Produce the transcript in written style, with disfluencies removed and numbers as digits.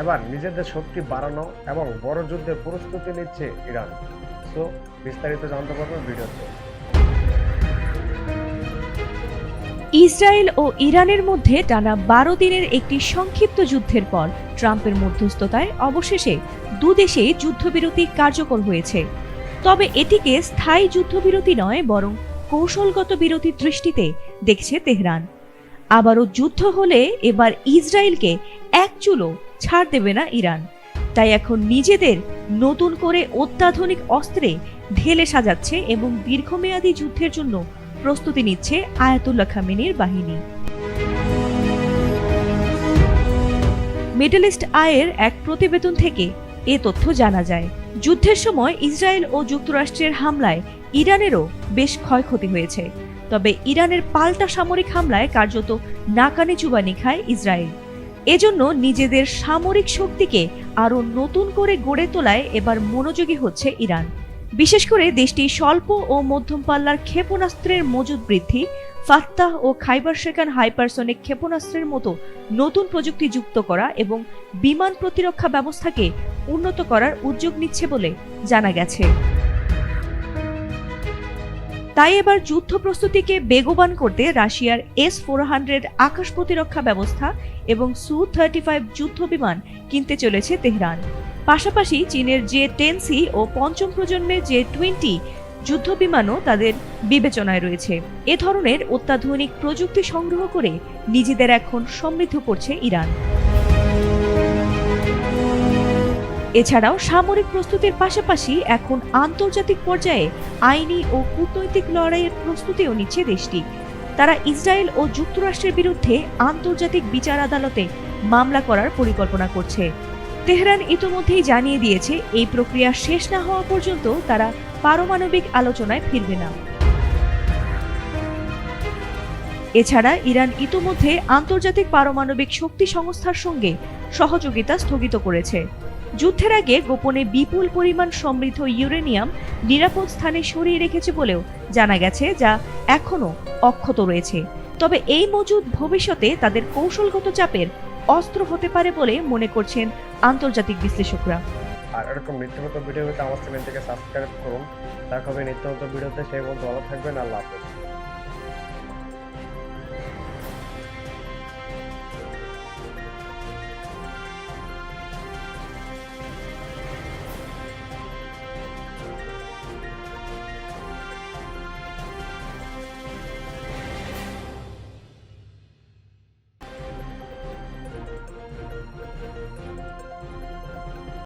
এবার নিজেদের শক্তি বাড়ানো এবং বড় যুদ্ধের প্রস্তুতি নিচ্ছে ইরান। সো বিস্তারিত জানতে পারবেন ভিডিওতে। ইসরায়েল ও ইরানের মধ্যে টানা 12 দিনের একটি সংক্ষিপ্ত যুদ্ধের পর ট্রাম্পের মধ্যস্থতায় অবশেষে দুদেশেই যুদ্ধবিরতি কার্যকর হয়েছে। তবে এটিকে স্থায়ী যুদ্ধবিরতি নয়, বরং কৌশলগত বিরতির দৃষ্টিতে দেখছে তেহরান। আবারও যুদ্ধ হলে এবার ইসরায়েলকে এক চুলও ছাড় দেবে না ইরান। তাই এখন নিজেদের নতুন করে অত্যাধুনিক অস্ত্রে ঢেলে সাজাচ্ছে এবং দীর্ঘমেয়াদী যুদ্ধের জন্য প্রস্তুতি নিচ্ছে আয়াতুল্লাহ খামেনির বাহিনী। মিডল ইস্ট আইয়ের এক প্রতিবেদন থেকে এ তথ্য জানা যায়। যুদ্ধের সময় ইসরায়েল ও যুক্তরাষ্ট্রের হামলায় ইরানেরও বেশ ক্ষয়ক্ষতি হয়েছে। তবে ইরানের পাল্টা সামরিক হামলায় কার্যত নাকানি চুবানি খায় ইসরায়েল। এজন্য নিজেদের সামরিক শক্তিকে আরও নতুন করে গড়ে তোলায় এবার মনোযোগী হচ্ছে ইরান। বিশেষ করে দেশটি স্বল্প ও মধ্যম পাল্লার ক্ষেপণাস্ত্রের মজুদ বৃদ্ধি, ফাত্তাহ ও খাইবার শেখান হাইপারসনিক ক্ষেপণাস্ত্রের মতো নতুন প্রযুক্তি যুক্ত করা এবং বিমান প্রতিরক্ষা ব্যবস্থাকে উন্নত করার উদ্যোগ নিচ্ছে বলে জানা গেছে। তাই এবার যুদ্ধ প্রস্তুতিকে বেগবান করতে রাশিয়ার S-400 আকাশ প্রতিরক্ষা ব্যবস্থা এবং Su-35 যুদ্ধ বিমান কিনতে চলেছে তেহরান। পাশাপাশি চীনের J-10C ও পঞ্চম প্রজন্মের J-20 যুদ্ধ বিমানও তাদের বিবেচনায় রয়েছে। এ ধরনের অত্যাধুনিক প্রযুক্তি সংগ্রহ করে নিজেদের এখন সমৃদ্ধ করছে ইরান। এছাড়াও সামরিক প্রস্তুতির পাশাপাশি এখন আন্তর্জাতিক পর্যায়ে আইনি ও কূটনৈতিক লড়াইয়ের প্রস্তুতিও নিচ্ছে দেশটি। তারা ইসরায়েল ও যুক্তরাষ্ট্রের বিরুদ্ধে আন্তর্জাতিক বিচার আদালতে মামলা করার পরিকল্পনা করছে। তেহরান ইতোমধ্যেই জানিয়ে দিয়েছে এই প্রক্রিয়া শেষ না হওয়া পর্যন্ত তারা পারমাণবিক আলোচনায় ফিরবে না। এছাড়া ইরান ইতোমধ্যে আন্তর্জাতিক পারমাণবিক শক্তি সংস্থার সঙ্গে সহযোগিতা স্থগিত করেছে। যুদ্ধের আগে গোপনে বিপুল পরিমাণ সমৃদ্ধ ইউরেনিয়াম নিরাপদ স্থানে সরিয়ে রেখেছে বলেও জানা গেছে, যা এখনও অক্ষত রয়েছে। তবে এই মজুদ ভবিষ্যতে তাদের কৌশলগত চাপের অস্ত্র হতে পারে বলে মনে করছেন আন্তর্জাতিক বিশ্লেষকরা। আর এরকম নিত্যনতুন ভিডিও পেতে আমার চ্যানেলটিকে সাবস্ক্রাইব করুন। দেখা হবে নিত্যনতুন ভিডিওতে। সেই পর্যন্ত ভালো থাকবেন। আল্লাহ হাফেজ।